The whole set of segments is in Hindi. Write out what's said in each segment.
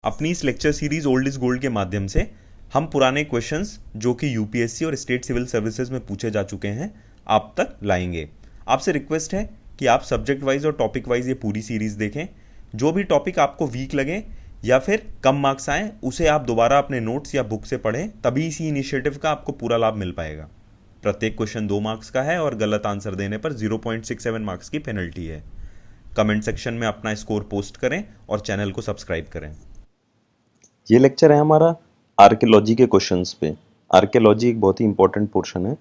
अपनी इस lecture series old is gold के माध्यम से हम पुराने क्वेश्चंस जो कि यूपीएससी और स्टेट सिविल सर्विसेज में पूछे जा चुके हैं आप तक लाएंगे। आपसे रिक्वेस्ट है कि आप सब्जेक्ट वाइज और टॉपिक वाइज ये पूरी सीरीज देखें। जो भी टॉपिक आपको वीक लगे या फिर कम मार्क्स आए उसे आप दोबारा अपने नोट्स या बुक से पढ़ें, तभी इसी इनिशिएटिव का आपको पूरा लाभ मिल पाएगा। प्रत्येक क्वेश्चन 2 मार्क्स का है और गलत आंसर देने पर 0.67 मार्क्स की पेनल्टी है। कमेंट सेक्शन में अपना स्कोर पोस्ट करें और चैनल को सब्सक्राइब करें। ये लेक्चर है हमारा आर्कियोलॉजी के क्वेश्चंस पे। आर्कियोलॉजी एक बहुत ही इंपॉर्टेंट पोर्शन है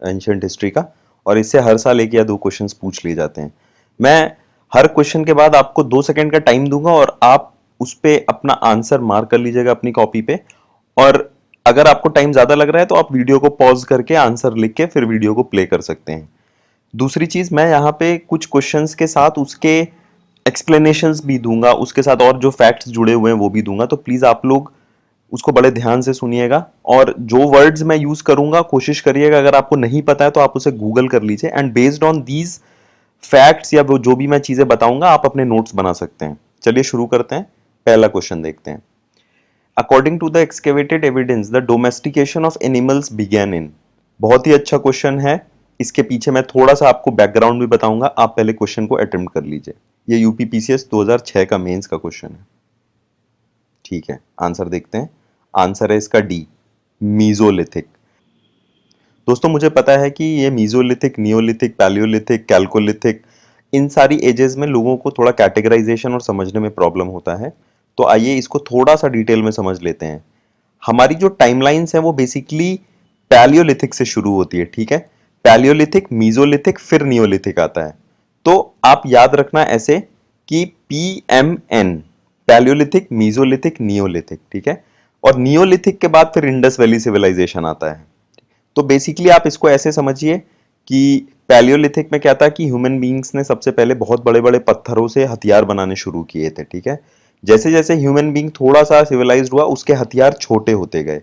एंशिएंट हिस्ट्री का, और इससे हर साल 1 या 2 क्वेश्चंस पूछ लिए जाते हैं। मैं हर क्वेश्चन के बाद आपको 2 सेकंड का टाइम दूंगा और आप उस पे अपना आंसर मार्क कर लीजिएगा अपनी कॉपी पे, और अगर आपको टाइम ज्यादा लग रहा है तो आप वीडियो को पॉज करके आंसर लिख के फिर वीडियो को प्ले कर सकते हैं। दूसरी चीज, मैं यहाँ पे कुछ क्वेश्चंस के साथ उसके एक्सप्लेनेशंस भी दूंगा, उसके साथ और जो फैक्ट्स जुड़े हुए हैं वो भी दूंगा, तो प्लीज आप लोग उसको बड़े ध्यान से सुनिएगा। और जो वर्ड्स मैं यूज करूंगा कोशिश करिएगा, अगर आपको नहीं पता है तो आप उसे गूगल कर लीजिए, and based on these facts या वो जो भी मैं चीजें बताऊंगा आप अपने नोट्स बना सकते हैं। चलिए शुरू करते हैं। पहला क्वेश्चन देखते हैं। According to the excavated evidence the domestication of animals began in. बहुत ही अच्छा क्वेश्चन है। इसके पीछे मैं थोड़ा सा आपको बैकग्राउंड भी बताऊंगा, आप पहले क्वेश्चन को अटेम्प्ट कर लीजिए। ये यूपीपीसीएस 2006 का मेंस का क्वेश्चन है। ठीक है, आंसर देखते हैं। आंसर है इसका डी, मीजोलिथिक। दोस्तों मुझे पता है कि ये मीजोलिथिक, नियोलिथिक, पैलियोलिथिक, कैल्कोलिथिक, इन सारी एजेस में लोगों को थोड़ा कैटेगराइजेशन और समझने में प्रॉब्लम होता है, तो आइए इसको थोड़ा सा डिटेल में समझ लेते हैं। हमारी जो टाइमलाइंस है वो बेसिकली पैलियोलिथिक से शुरू होती है। ठीक है, पैलियोलिथिक, मीजोलिथिक, फिर नियोलिथिक आता है। तो आप याद रखना ऐसे कि PMN, पैलियोलिथिक, मीजोलिथिक, नियोलिथिक। ठीक है, और नियोलिथिक के बाद फिर इंडस वैली सिविलाइजेशन आता है। तो बेसिकली आप इसको ऐसे समझिए कि पैलियोलिथिक में क्या था कि ह्यूमन बीइंग्स ने सबसे पहले बहुत बड़े बड़े पत्थरों से हथियार बनाने शुरू किए थे। ठीक है, जैसे जैसे ह्यूमन बीइंग थोड़ा सा सिविलाइज्ड हुआ उसके हथियार छोटे होते गए,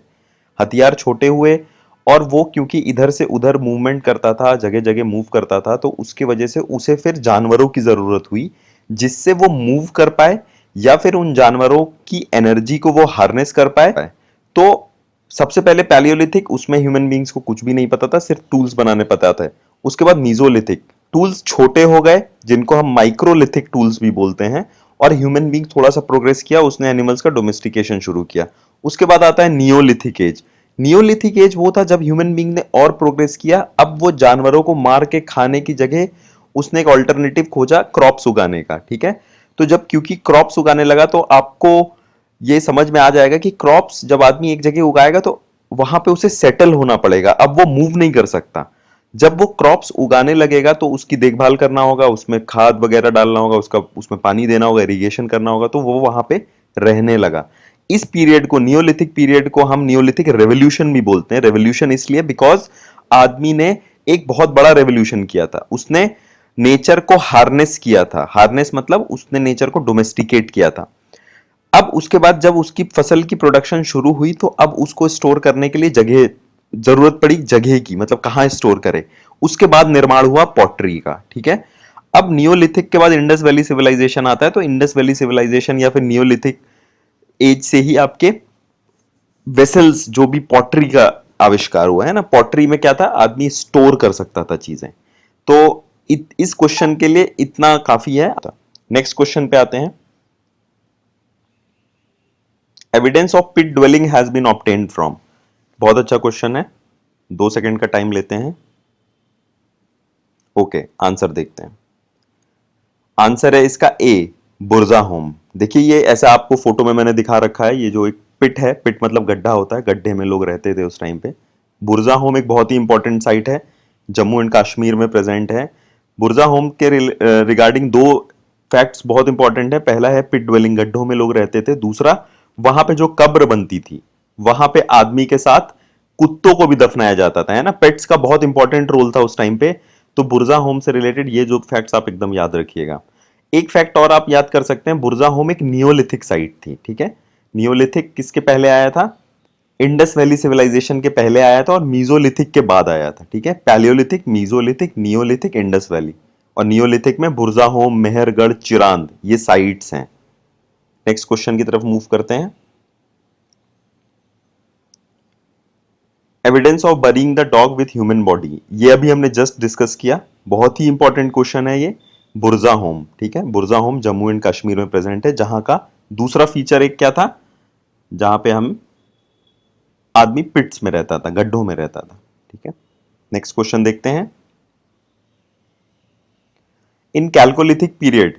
हथियार छोटे हुए, और वो क्योंकि इधर से उधर मूवमेंट करता था, जगह जगह मूव करता था, तो उसकी वजह से उसे फिर जानवरों की जरूरत हुई जिससे वो मूव कर पाए या फिर उन जानवरों की एनर्जी को वो हार्नेस कर पाए। तो सबसे पहले पैलियोलिथिक, उसमें ह्यूमन बींग्स को कुछ भी नहीं पता था, सिर्फ टूल्स बनाने पता था। उसके बाद मीजोलिथिक, टूल्स छोटे हो गए जिनको हम माइक्रोलिथिक टूल्स भी बोलते हैं, और ह्यूमन बींग थोड़ा सा प्रोग्रेस किया, उसने एनिमल्स का डोमेस्टिकेशन शुरू किया। उसके बाद आता है नियोलिथिक एज। नियोलिथिक एज वो था जब ह्यूमन बींग ने और प्रोग्रेस किया, अब वो जानवरों को मार के खाने की जगह उसने एक ऑल्टरनेटिव खोजा क्रॉप्स उगाने का। ठीक है, तो जब क्योंकि क्रॉप्स उगाने लगा तो आपको ये समझ में आ जाएगा कि क्रॉप्स जब आदमी एक जगह उगाएगा तो वहां पे उसे सेटल होना पड़ेगा, अब वो मूव नहीं कर सकता। जब वो क्रॉप्स उगाने लगेगा तो उसकी देखभाल करना होगा, उसमें खाद वगैरह डालना होगा, उसमें पानी देना होगा, इरिगेशन करना होगा, तो वो वहां पे रहने लगा। इस पीरियड को, नियोलिथिक पीरियड को हम नियोलिथिक रेवोल्यूशन भी बोलते हैं। रेवोल्यूशन इसलिए बिकॉज आदमी ने एक बहुत बड़ा रेवोल्यूशन किया था, उसने नेचर को हार्नेस किया था। हार्नेस मतलब उसने नेचर को डोमेस्टिकेट किया था। अब उसके बाद जब उसकी फसल की प्रोडक्शन शुरू हुई तो अब उसको स्टोर करने के लिए जगह जरूरत पड़ी, जगह की मतलब कहां स्टोर करे। उसके बाद निर्माण हुआ पॉटरी का। ठीक है, अब नियोलिथिक के बाद इंडस वैली सिविलाइजेशन आता है, तो इंडस वैली सिविलाइजेशन या फिर नियोलिथिक एज से ही आपके वेसल्स, जो भी पॉटरी का आविष्कार हुआ है ना, पॉटरी में क्या था, आदमी स्टोर कर सकता था चीजें। तो इस क्वेश्चन के लिए इतना काफी है। नेक्स्ट क्वेश्चन पे आते हैं। Evidence of pit dwelling has been obtained from. बहुत अच्छा क्वेश्चन है, 2 सेकंड का टाइम लेते हैं। ओके, आंसर देखते हैं। आंसर है इसका ए, बुर्जा होम। देखिए ये ऐसा आपको फोटो में मैंने दिखा रखा है, ये जो एक पिट है, पिट मतलब गड्ढा होता है, गड्ढे में लोग रहते थे उस टाइम पे। बुर्जा होम एक बहुत ही इंपॉर्टेंट साइट है, जम्मू एंड कश्मीर में प्रेजेंट है। बुर्जा होम के रिगार्डिंग 2 फैक्ट्स बहुत इंपॉर्टेंट है। पहला है पिट ड्वेलिंग, गड्ढों में लोग रहते थे। दूसरा, वहां पे जो कब्र बनती थी वहां पे आदमी के साथ कुत्तों को भी दफनाया जाता था, है ना। पेट्स का बहुत इंपॉर्टेंट रोल था उस टाइम पे। तो बुर्जा होम से रिलेटेड ये जो फैक्ट्स आप एकदम याद रखिएगा। एक फैक्ट और आप याद कर सकते हैं, बुर्जा होम एक नियोलिथिक साइट थी। ठीक है, नियोलिथिक किसके पहले आया था, इंडस वैली सिविलाइजेशन के पहले आया था, और मीजोलिथिक के बाद आया था। ठीक है, Palaeolithic, mesolithic, Neolithic, Indus valley, और नियोलिथिक में बुर्जा होम, मेहरगढ़, चिरांद, ये साइट्स हैं। नेक्स्ट क्वेश्चन की तरफ मूव करते हैं। Evidence of बरीइंग the dog with human body, ये अभी हमने जस्ट डिस्कस किया, बहुत ही इंपॉर्टेंट क्वेश्चन है ये। बुरजा होम, ठीक है, बुरजा होम जम्मू एंड कश्मीर में प्रेजेंट है, जहां का दूसरा फीचर एक क्या था, जहां पे हम आदमी पिट्स में रहता था, गड्ढों में रहता था, ठीक है। नेक्स्ट क्वेश्चन देखते हैं। In chalcolithic period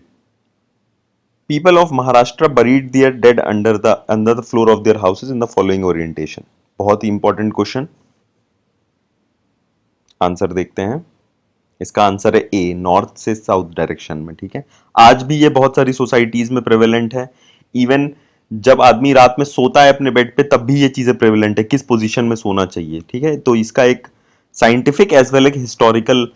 people of Maharashtra buried their dead under the floor of their houses in the following orientation. बहुत ही इंपॉर्टेंट क्वेश्चन, आंसर देखते हैं। इसका आंसर है ए, नॉर्थ से साउथ डायरेक्शन में, ठीक है। आज भी ये बहुत सारी सोसाइटीज में प्रेवेलेंट है। इवन जब आदमी रात में सोता है अपने बेड पे, तब भी ये चीजें प्रेवेलेंट है, किस पोजीशन में सोना चाहिए, ठीक है। तो इसका एक साइंटिफिक एज वेल एक हिस्टोरिकल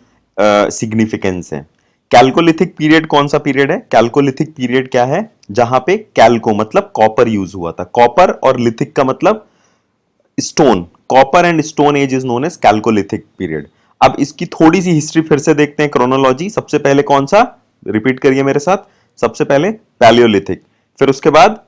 सिग्निफिकेंस है। कैल्कोलिथिक पीरियड कौन सा पीरियड है? कैल्कोलिथिक पीरियड क्या है? जहां पे कैल्को मतलब कॉपर यूज हुआ था, कॉपर और लिथिक का मतलब stone, copper and stone age is known as chalcolithic period. अब इसकी थोड़ी सी हिस्ट्री फिर से देखते हैं, क्रोनोलॉजी। सबसे पहले कौन सा, रिपीट करिए मेरे साथ। सबसे पहले पैलियोलिथिक, फिर उसके बाद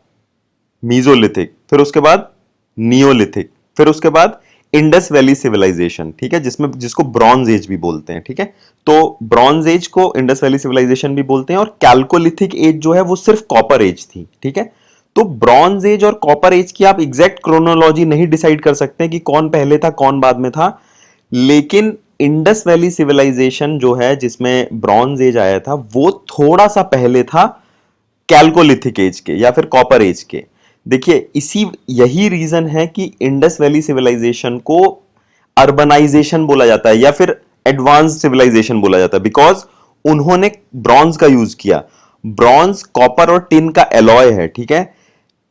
मीजोलिथिक, फिर उसके बाद नियोलिथिक, फिर उसके बाद इंडस वैली सिविलाइजेशन, ठीक है, जिसमें जिसको ब्रॉन्ज एज भी बोलते हैं, ठीक है। तो ब्रॉन्ज एज को इंडस वैली सिविलाइजेशन भी बोलते हैं, और कैल्कोलिथिक एज जो है वो सिर्फ कॉपर एज थी, ठीक है। तो ब्रॉन्ज एज और कॉपर एज की आप एग्जैक्ट क्रोनोलॉजी नहीं डिसाइड कर सकते कि कौन पहले था कौन बाद में था, लेकिन इंडस वैली सिविलाइजेशन जो है जिसमें ब्रॉन्ज एज आया था, वो थोड़ा सा पहले था कैल्कोलिथिक एज के या फिर कॉपर एज के। देखिए यही रीजन है कि इंडस वैली सिविलाइजेशन को अर्बनाइजेशन बोला जाता है या फिर एडवांस सिविलाइजेशन बोला जाता है, बिकॉज उन्होंने ब्रॉन्ज का यूज किया। ब्रॉन्ज कॉपर और टिन का एलॉय है, ठीक है।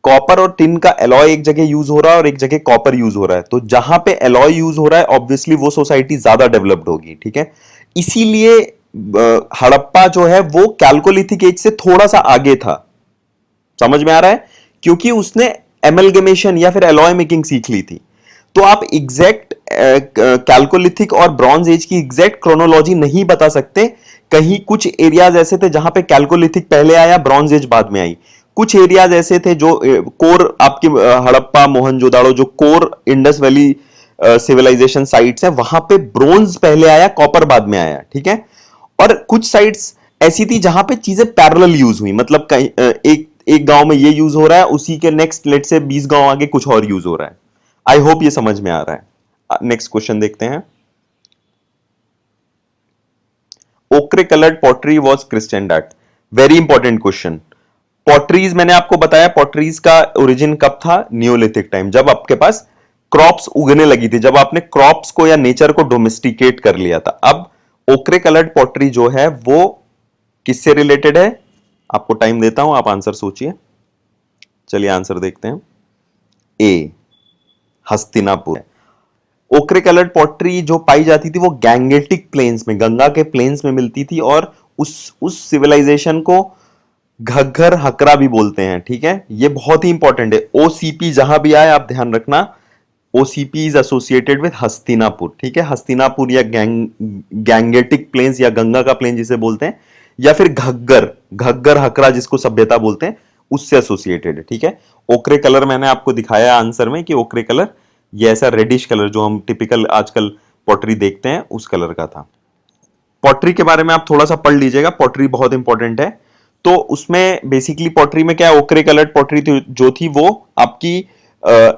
कॉपर और टिन का एलॉय एक जगह यूज हो रहा है और एक जगह कॉपर यूज हो रहा है, तो जहां पे एलॉय यूज हो रहा है ऑब्वियसली वो सोसाइटी ज्यादा डेवलप्ड होगी, ठीक है। इसीलिए हड़प्पा जो है वो कैल्कोलिथिक एज से थोड़ा सा आगे था, समझ में आ रहा है, क्योंकि उसने एमलगमेशन या फिर एलॉय मेकिंग सीख ली थी। तो आप एग्जैक्ट कैल्कोलिथिक और ब्रॉन्ज एज की एग्जैक्ट क्रोनोलॉजी नहीं बता सकते। कहीं कुछ एरियाज ऐसे थे जहां पे कैल्कोलिथिक पहले आया, ब्रॉन्ज एज बाद में आई। कुछ एरियाज ऐसे थे जो कोर आपकी हड़प्पा मोहनजोदाड़ो जो core Indus valley civilization sites है, वहां पे ब्रोंज पहले आया, कॉपर बाद में आया, ठीक है। और कुछ साइट्स ऐसी थी जहां पे चीजें पैरेलल यूज हुई, मतलब कहीं एक गांव में ये यूज हो रहा है, उसी के नेक्स्ट लेट से 20 गांव आगे कुछ और यूज हो रहा है। आई होप ये समझ में आ रहा है। नेक्स्ट क्वेश्चन देखते हैं। Ochre coloured pottery was Christian art, very important question. Potteries मैंने आपको बताया, पॉटरीज का ओरिजिन कब था? नियोलिथिक टाइम, जब आपके पास क्रॉप्स उगने लगी थी, जब आपने क्रॉप्स को या नेचर को डोमेस्टिकेट कर लिया था। अब ओक्रे कलर्ड पॉटरी जो है वो किससे रिलेटेड है? आपको टाइम देता हूं, आप आंसर सोचिए। चलिए आंसर देखते हैं। ए, हस्तिनापुर। ओक्रे कलर्ड पॉटरी जो पाई जाती थी वो गैंगेटिक प्लेन्स में, गंगा के प्लेन्स में मिलती थी, और उस सिविलाइजेशन को घग्गर हकरा भी बोलते हैं, ठीक है। ये बहुत ही इंपॉर्टेंट है। ओसीपी जहां भी आए आप ध्यान रखना, OCP is associated with Hastinapur, ठीक है। हस्तिनापुर या गैंगेटिक प्लेन्स या गंगा का प्लेन जिसे बोलते हैं, या फिर घग्गर, घग्गर हकरा जिसको सभ्यता बोलते हैं, उससे एसोसिएटेड है, ठीक है। ओक्रे कलर मैंने आपको दिखाया आंसर में कि ओक्रे कलर ये ऐसा रेडिश कलर जो हम टिपिकल आजकल पॉटरी देखते हैं उस कलर का था। पॉटरी के बारे में आप थोड़ा सा पढ़ लीजिएगा, पॉटरी बहुत इंपॉर्टेंट है। तो उसमें बेसिकली पॉटरी में क्या है, ओक्रे कलर्ड पॉटरी जो थी वो आपकी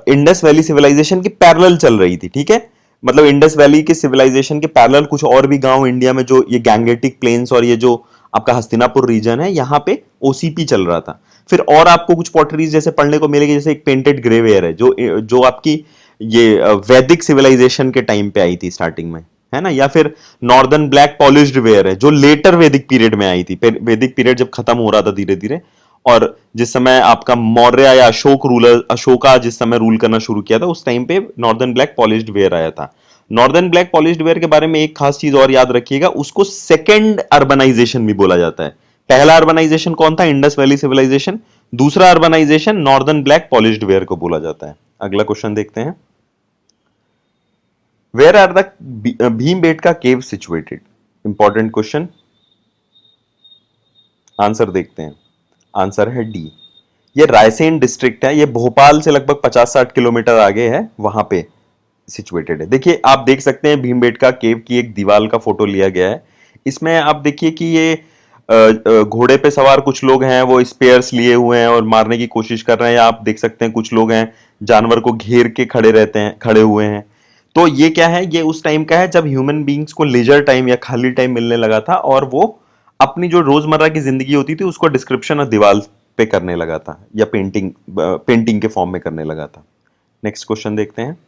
इंडस वैली सिविलाइजेशन की पैरेलल चल रही थी, ठीक है। मतलब इंडस वैली के सिविलाइजेशन के पैरेलल कुछ और भी गांव इंडिया में, जो ये गैंगेटिक प्लेन्स और ये जो आपका हस्तिनापुर रीजन है, यहां पे ओसीपी चल रहा था। फिर और आपको कुछ पॉटरीज जैसे पढ़ने को मिलेगी, जैसे एक पेंटेड ग्रेवेयर है जो आपकी ये वैदिक सिविलाइजेशन के टाइम पे आई थी स्टार्टिंग में, है ना। या फिर नॉर्दर्न ब्लैक पॉलिश्ड वेयर है जो लेटर वैदिक पीरियड में आई थी, वैदिक पीरियड जब खत्म हो रहा था धीरे धीरे, और जिस समय आपका मौर्य या अशोका जिस समय रूल करना शुरू किया था, उस टाइम पे नॉर्दर्न ब्लैक पॉलिश्ड वेयर आया था। नॉर्दर्न ब्लैक पॉलिश्ड वेयर के बारे में एक खास चीज और याद रखिएगा, उसको सेकेंड अर्बनाइजेशन भी बोला जाता है। पहला अर्बनाइजेशन कौन था? Indus valley civilisation. दूसरा urbanisation northern black polished ware को बोला जाता है। अगला क्वेश्चन देखते हैं। Where are the Bhimbetka cave situated? Important question, answer देखते हैं। आंसर है डी, ये रायसेन डिस्ट्रिक्ट है, ये भोपाल से लगभग 50-60 किलोमीटर आगे है, वहां पे सिचुएटेड है। देखिए आप देख सकते हैं भीमबेटका केव की एक दीवार का फोटो लिया गया है। इसमें आप देखिए कि ये घोड़े पे सवार कुछ लोग हैं, वो स्पेयर्स लिए हुए हैं और मारने की कोशिश कर रहे हैं। आप देख सकते हैं कुछ लोग हैं जानवर को घेर के खड़े हुए हैं। तो ये क्या है, ये उस टाइम का है जब ह्यूमन बींग्स को लेजर टाइम या खाली टाइम मिलने लगा था और वो अपनी जो रोजमर्रा की जिंदगी होती थी उसको डिस्क्रिप्शन और दीवार पे करने लगा था या पेंटिंग के फॉर्म में करने लगा था। नेक्स्ट क्वेश्चन देखते हैं।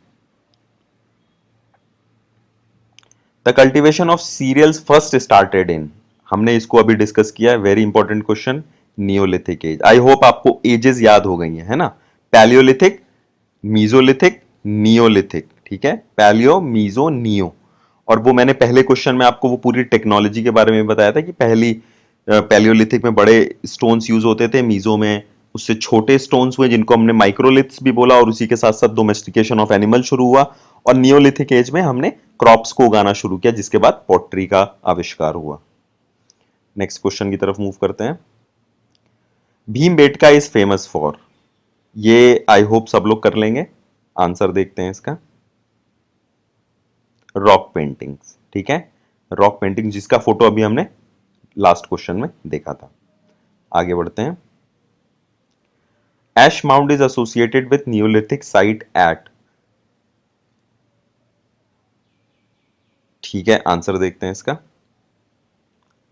The cultivation of cereals first started in, हमने इसको अभी डिस्कस किया है, very important question, neolithic age. I hope आपको एजेस याद हो गई हैं, है ना? पैलियोलिथिक, मीजोलिथिक, नियोलिथिक, ठीक है, पैलियो, मीजो, नियो। और वो मैंने पहले क्वेश्चन में आपको वो पूरी टेक्नोलॉजी के बारे में बताया था कि पहली पैलियोलिथिक में बड़े स्टोन्स यूज होते थे, मीजो में उससे छोटे स्टोन्स हुए जिनको हमने माइक्रोलिथ्स भी बोला, और उसी के साथ साथ डोमेस्टिकेशन ऑफ एनिमल शुरू हुआ, और नियोलिथिक एज में हमने क्रॉप्स को उगाना शुरू किया जिसके बाद पॉटरी का आविष्कार हुआ। नेक्स्ट क्वेश्चन की तरफ मूव करते हैं। भीमबेटका इज फेमस फॉर, ये आई होप सब लोग कर लेंगे। आंसर देखते हैं इसका, रॉक पेंटिंग्स, ठीक है, रॉक पेंटिंग जिसका फोटो अभी हमने लास्ट क्वेश्चन में देखा था। आगे बढ़ते हैं। Ash mound is associated with neolithic site at, ठीक है, आंसर देखते हैं इसका।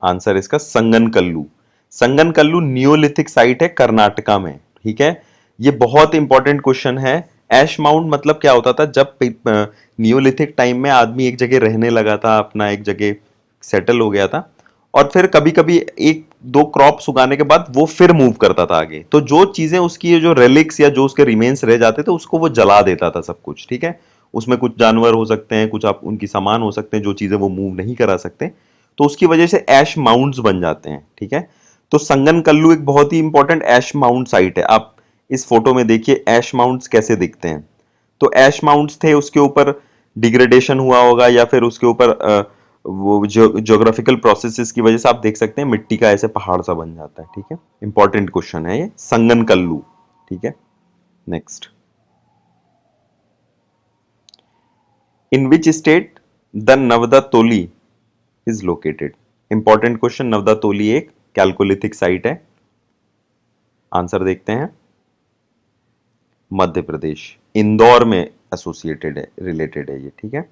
आंसर इसका संगनकल्लू। संगनकल्लू नियोलिथिक साइट है कर्नाटका में, ठीक है। ये बहुत इंपॉर्टेंट क्वेश्चन है। एश माउंट मतलब क्या होता था, जब नियोलिथिक टाइम में आदमी एक जगह रहने लगा था, अपना एक जगह सेटल हो गया था, और फिर कभी कभी एक दो क्रॉप्स उगाने के बाद वो फिर मूव करता था आगे, तो जो चीजें उसकी जो रेलिक्स या जो उसके रिमेन्स रह जाते थे उसको वो जला देता था सब कुछ, ठीक है। उसमें कुछ जानवर हो सकते हैं, कुछ आप उनकी सामान हो सकते हैं, जो चीजें वो मूव नहीं करा सकते, तो उसकी वजह से ऐश माउंट्स बन जाते हैं, ठीक है। तो संगनकल्लू एक बहुत ही इंपॉर्टेंट ऐश माउंट साइट है। आप इस फोटो में देखिए ऐश माउंट्स कैसे दिखते हैं। तो ऐश माउंट्स थे, उसके ऊपर डिग्रेडेशन हुआ होगा या फिर उसके ऊपर वो ज्योग्राफिकल प्रोसेसेस की वजह से आप देख सकते हैं मिट्टी का ऐसे पहाड़ सा बन जाता है, ठीक है। इंपॉर्टेंट क्वेश्चन है ये, संगनकल्लू, ठीक है। Next, in which state the Navdatoli is located, important question. Navdatoli एक कैल्कोलिथिक साइट है। आंसर देखते हैं, मध्य प्रदेश, इंदौर में एसोसिएटेड है, रिलेटेड है ये, ठीक है।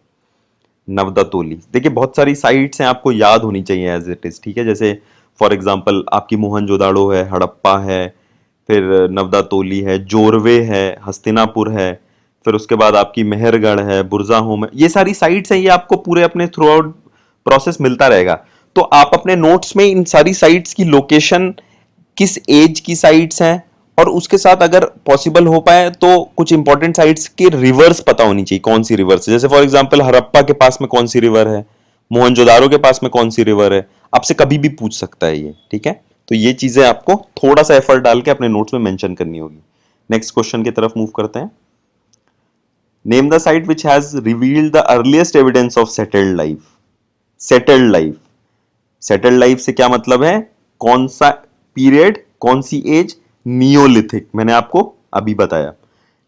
नवदा तोली, देखिए बहुत सारी साइट्स हैं, आपको याद होनी चाहिए एज इट इज, ठीक है। जैसे फॉर एग्जांपल आपकी मोहनजोदाड़ो है, हड़प्पा है, फिर नवदा तोली है, जोरवे है, हस्तिनापुर है, फिर उसके बाद आपकी मेहरगढ़ है, बुरजाहोम है। ये सारी साइट्स हैं, ये आपको पूरे अपने थ्रू आउट प्रोसेस मिलता रहेगा। तो आप अपने नोट्स में इन सारी साइट्स की लोकेशन, किस एज की साइट्स हैं, और उसके साथ अगर पॉसिबल हो पाए तो कुछ इंपॉर्टेंट साइट्स के रिवर्स पता होनी चाहिए, कौन सी रिवर्स है। जैसे फॉर एग्जांपल हड़प्पा के पास में कौन सी रिवर है, मोहनजोदारो के पास में कौन सी रिवर है, आपसे कभी भी पूछ सकता है ये, ठीक है। तो ये चीजें आपको थोड़ा सा एफर्ट डाल के अपने नोट्स में मेंशन करनी होगी। नेक्स्ट क्वेश्चन की तरफ मूव करते हैं। Name the site which has revealed the earliest evidence of settled life. Settled life, settled life से क्या मतलब है, कौन सा पीरियड, कौन सी एज, नियोलिथिक, मैंने आपको अभी बताया।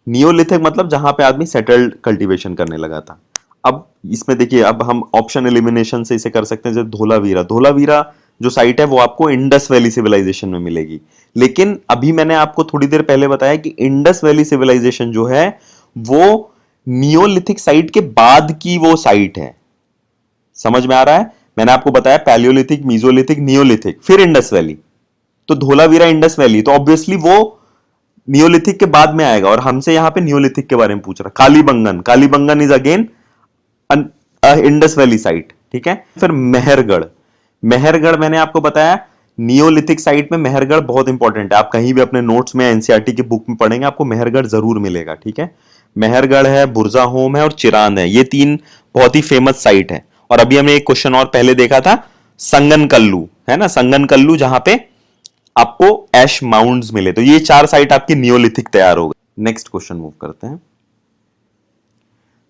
नियोलिथिक मतलब जहां पे आदमी सेटल्ड कल्टीवेशन करने लगा था। अब इसमें देखिए, अब हम ऑप्शन एलिमिनेशन से इसे कर सकते हैं। जैसे धोलावीरा, धोलावीरा जो साइट है वो आपको इंडस वैली सिविलाइजेशन में मिलेगी, लेकिन अभी मैंने आपको थोड़ी देर पहले बताया कि इंडस वैली सिविलाइजेशन जो है वो नियोलिथिक साइट के बाद की वो साइट है। समझ में आ रहा है? मैंने आपको बताया पैलियोलिथिक, मीजोलिथिक, नियोलिथिक, फिर इंडस वैली। तो धोलावीरा इंडस वैली, तो ऑब्वियसली वो नियोलिथिक के बाद में आएगा, और हमसे यहां पे नियोलिथिक के बारे में पूछ रहा। Kalibangan, Kalibangan is again Indus valley site, ठीक है। फिर मेहरगढ़, मेहरगढ़ मैंने आपको बताया नियोलिथिक साइट में मेहरगढ़ बहुत इंपॉर्टेंट है। आप कहीं भी अपने नोट्स में एनसीईआरटी की बुक में पढ़ेंगे आपको मेहरगढ़ जरूर मिलेगा, ठीक है। मेहरगढ़ है, बुरजाहोम है और चिरांद है, ये तीन बहुत ही फेमस साइट है। और अभी हमने एक क्वेश्चन और पहले देखा था, संगनकल्लू, है ना, संगनकल्लू, जहां पे आपको ऐश माउंट्स मिले। तो ये चार साइट आपकी नियोलिथिक तैयार हो गई। नेक्स्ट क्वेश्चन मूव करते हैं।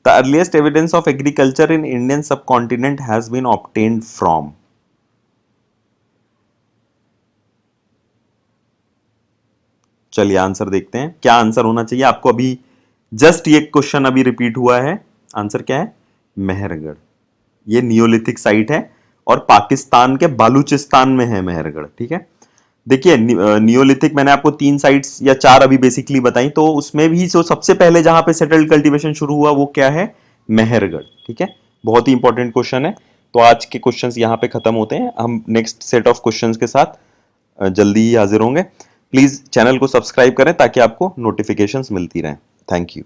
The earliest evidence of agriculture in Indian subcontinent has been obtained from, चलिए आंसर देखते हैं, क्या आंसर होना चाहिए आपको। अभी जस्ट ये क्वेश्चन अभी रिपीट हुआ है। आंसर क्या है? मेहरगढ़। ये नियोलिथिक साइट है और पाकिस्तान के बालूचिस्तान में है मेहरगढ़। ठीक है, देखिए नियोलिथिक मैंने आपको 3 साइट्स या 4 अभी बेसिकली बताई, तो उसमें भी जो सबसे पहले जहां पे सेटल्ड कल्टीवेशन शुरू हुआ वो क्या है? मेहरगढ़। ठीक है, बहुत ही इंपॉर्टेंट क्वेश्चन है। तो आज के क्वेश्चंस यहाँ पे खत्म होते हैं, हम नेक्स्ट सेट ऑफ क्वेश्चंस के साथ जल्दी ही हाजिर होंगे। प्लीज चैनल को सब्सक्राइब करें ताकि आपको नोटिफिकेशंस मिलती रहें। Thank you.